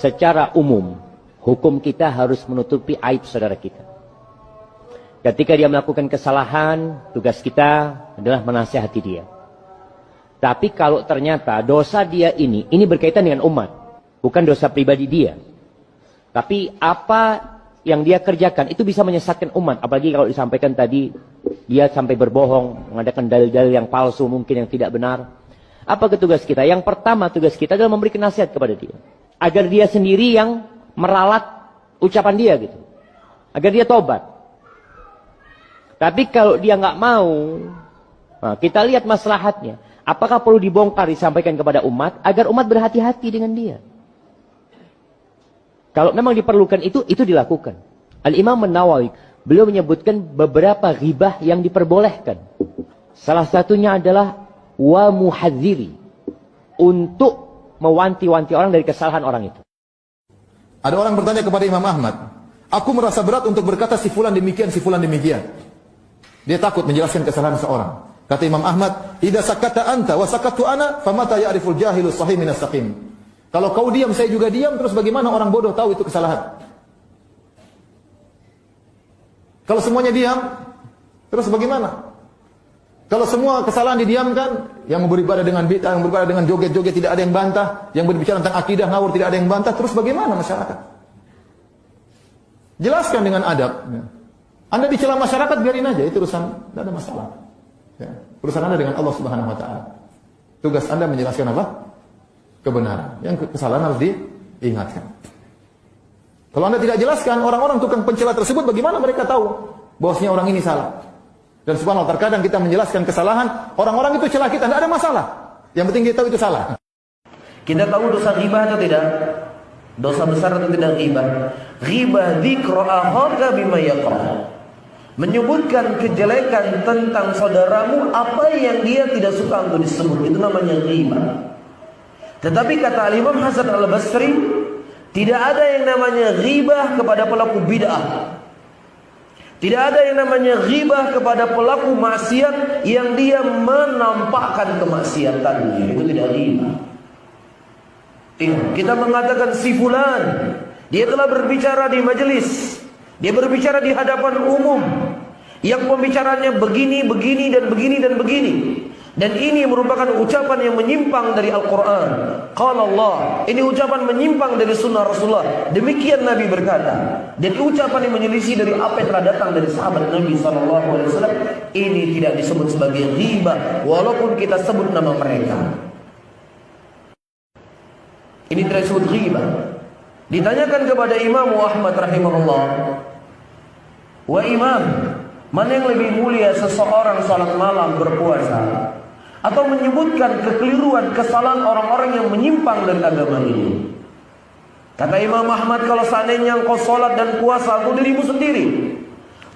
secara umum, hukum kita harus menutupi aib saudara kita. Ketika dia melakukan kesalahan, tugas kita adalah menasihati dia. Tapi kalau ternyata dosa dia ini berkaitan dengan umat, bukan dosa pribadi dia. Tapi apa yang dia kerjakan itu bisa menyesatkan umat. Apalagi kalau disampaikan tadi, dia sampai berbohong, mengadakan dalil-dalil yang palsu, mungkin yang tidak benar. Apa tugas kita? Yang pertama tugas kita adalah memberikan nasihat kepada dia. Agar dia sendiri yang meralat ucapan dia gitu. Agar dia tobat. Tapi kalau dia nggak mau, nah, kita lihat maslahatnya. Apakah perlu dibongkar, disampaikan kepada umat, agar umat berhati-hati dengan dia. Kalau memang diperlukan itu dilakukan. Al-Imam An-Nawawi, beliau menyebutkan beberapa ghibah yang diperbolehkan. Salah satunya adalah wa muhadziri, untuk mewanti-wanti orang dari kesalahan orang itu. Ada orang bertanya kepada Imam Ahmad, aku merasa berat untuk berkata si fulan demikian, si fulan demikian. Dia takut menjelaskan kesalahan seorang. Kata Imam Ahmad, idza sakata anta wa sakatu ana, famata ya'riful jahilu sahih minas saqim. Kalau kau diam, saya juga diam, terus bagaimana orang bodoh tahu itu kesalahan? Kalau semuanya diam, terus bagaimana? Kalau semua kesalahan didiamkan, yang beribadah dengan bid'ah, yang beribadah dengan joget-joget tidak ada yang bantah, yang berbicara tentang akidah ngawur tidak ada yang bantah, terus bagaimana masyarakat? Jelaskan dengan adab. Anda dicela masyarakat, biarin aja, itu urusan, tidak ada masalah. Ya. Urusan Anda dengan Allah Subhanahu Wa Taala. Tugas Anda menjelaskan apa? Kebenaran. Yang kesalahan harus diingatkan. Kalau Anda tidak jelaskan, orang-orang tukang pencela tersebut, bagaimana mereka tahu bahwasanya orang ini salah? Dan subhanallah, terkadang kita menjelaskan kesalahan, orang-orang itu celah kita, tidak ada masalah. Yang penting kita tahu itu salah. Kita tahu dosa ghibah atau tidak? Dosa besar atau tidak ghibah? Ghibah dzikra akhaka bima yakrah. Menyebutkan kejelekan tentang saudaramu apa yang dia tidak suka untuk disebut, itu namanya ghibah. Tetapi kata Imam Hasan Al-Basri, tidak ada yang namanya ghibah kepada pelaku bid'ah. Tidak ada yang namanya ghibah kepada pelaku maksiat yang dia menampakkan kemaksiatannya. Itu tidak ghibah. Kita mengatakan si fulan, dia telah berbicara di majelis, dia berbicara di hadapan umum, yang pembicaranya begini, begini, dan begini, dan begini. Dan ini merupakan ucapan yang menyimpang dari Al-Quran. Qala Allah, ini ucapan menyimpang dari sunnah Rasulullah. Demikian Nabi berkata. Dan ucapan yang menyelisih dari apa yang telah datang dari sahabat Nabi SAW. Ini tidak disebut sebagai ghibah, walaupun kita sebut nama mereka. Ini tidak disebut ghibah. Ditanyakan kepada Imam Ahmad rahimahullah, wa imam, mana yang lebih mulia, seseorang salat malam berpuasa atau menyebutkan kekeliruan, kesalahan orang-orang yang menyimpang dari agama ini? Kata Imam Ahmad, kalau seandainya engkau salat dan puasa untuk dirimu sendiri,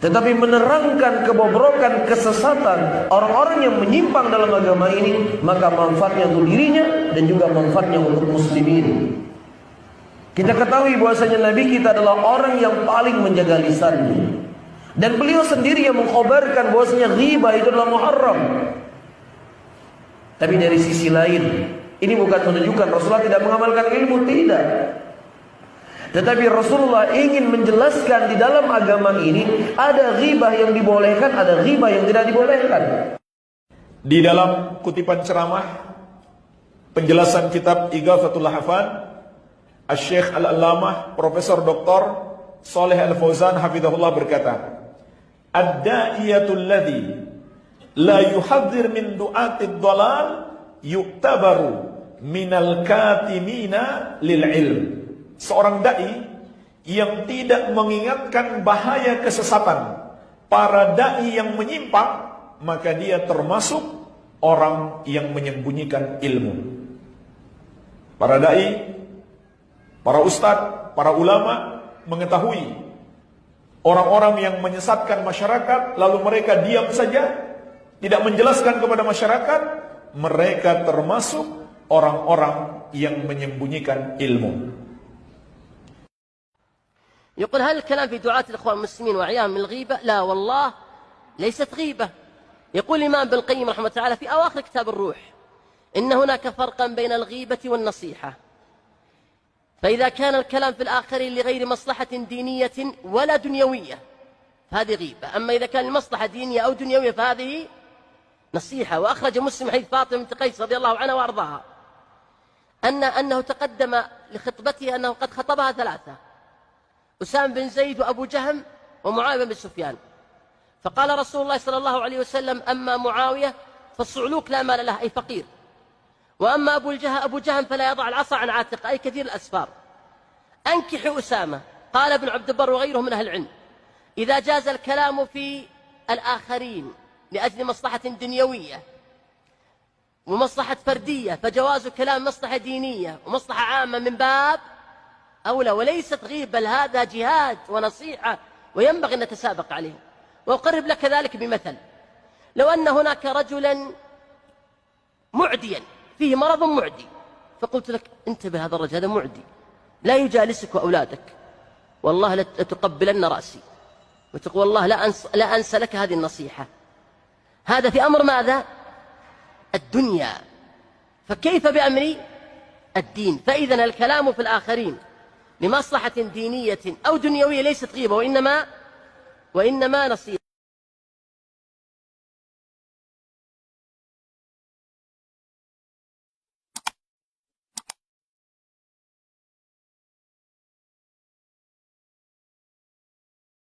tetapi menerangkan kebobrokan, kesesatan orang-orang yang menyimpang dalam agama ini, maka manfaatnya untuk dirinya dan juga manfaatnya untuk muslimin. Kita ketahui bahwasanya Nabi kita adalah orang yang paling menjaga lisannya. Dan beliau sendiri yang mengkhabarkan bahwasanya ghibah itu adalah muharram. Tapi dari sisi lain, ini bukan menunjukkan Rasulullah tidak mengamalkan ilmu, tidak. Tetapi Rasulullah ingin menjelaskan di dalam agama ini ada ghibah yang dibolehkan, ada ghibah yang tidak dibolehkan. Di dalam kutipan ceramah penjelasan kitab Ighathatul Lahafan, Asy-Syaikh Al-Allamah Profesor Dr. Shalih Al-Fauzan hafizahullah berkata, ad-da'iyatul ladzi la yuhadzir min du'atid dhalal yu'tabaru minal katimina lil ilm. Seorang dai yang tidak mengingatkan bahaya kesesatan para dai yang menyimpang, maka dia termasuk orang yang menyembunyikan ilmu. Para dai, para ustadz, para ulama mengetahui orang-orang yang menyesatkan masyarakat, lalu mereka diam saja, tidak menjelaskan kepada masyarakat, mereka termasuk orang-orang yang menyembunyikan ilmu. يقول هل الكلام في دعاة الإخوان المسلمين وعيام من الغيبة؟ لا والله ليست غيبة. يقول الإمام ابن القيم رحمه الله تعالى في أواخر كتاب الروح إن هناك فرقا بين الغيبة والنصيحة. فإذا كان الكلام في الآخرين لغير مصلحة دينية ولا دنيوية فهذه غيبة. أما إذا كان لمصلحة دينية أو دنيوية فهذه نصيحة. وأخرج مسلم حديث فاطمة بنت قيس رضي الله عنها وأرضاها أنه تقدم لخطبته أنه قد خطبها ثلاثة: أسامة بن زيد وأبو جهم ومعاوية بن سفيان. فقال رسول الله صلى الله عليه وسلم: أما معاوية فالصعلوك لا مال له، أي فقير. وأما أبو جهم فلا يضع العصا عن عاتق، أي كثير الأسفار. أنكحوا أسامة. قال ابن عبد البر وغيره من أهل العلم: إذا جاز الكلام في الآخرين لأجل مصلحة دنيوية ومصلحة فردية فجواز كلام مصلحة دينية ومصلحة عامة من باب أولى، وليست غيبة، بل هذا جهاد ونصيحة وينبغي أن نتسابق عليه. وأقرب لك ذلك بمثل: لو أن هناك رجلا معديا فيه مرض معدي، فقلت لك: انتبه، هذا الرجل هذا معدي، لا يجالسك وأولادك، والله لتقبلن رأسي، وتقول والله لا أنسى لك هذه النصيحة. هذا في أمر ماذا؟ الدنيا. فكيف بأمر الدين؟ فإذا الكلام في الآخرين لمصلحة دينية أو دنيوية ليست غيبة، وإنما نصيحة.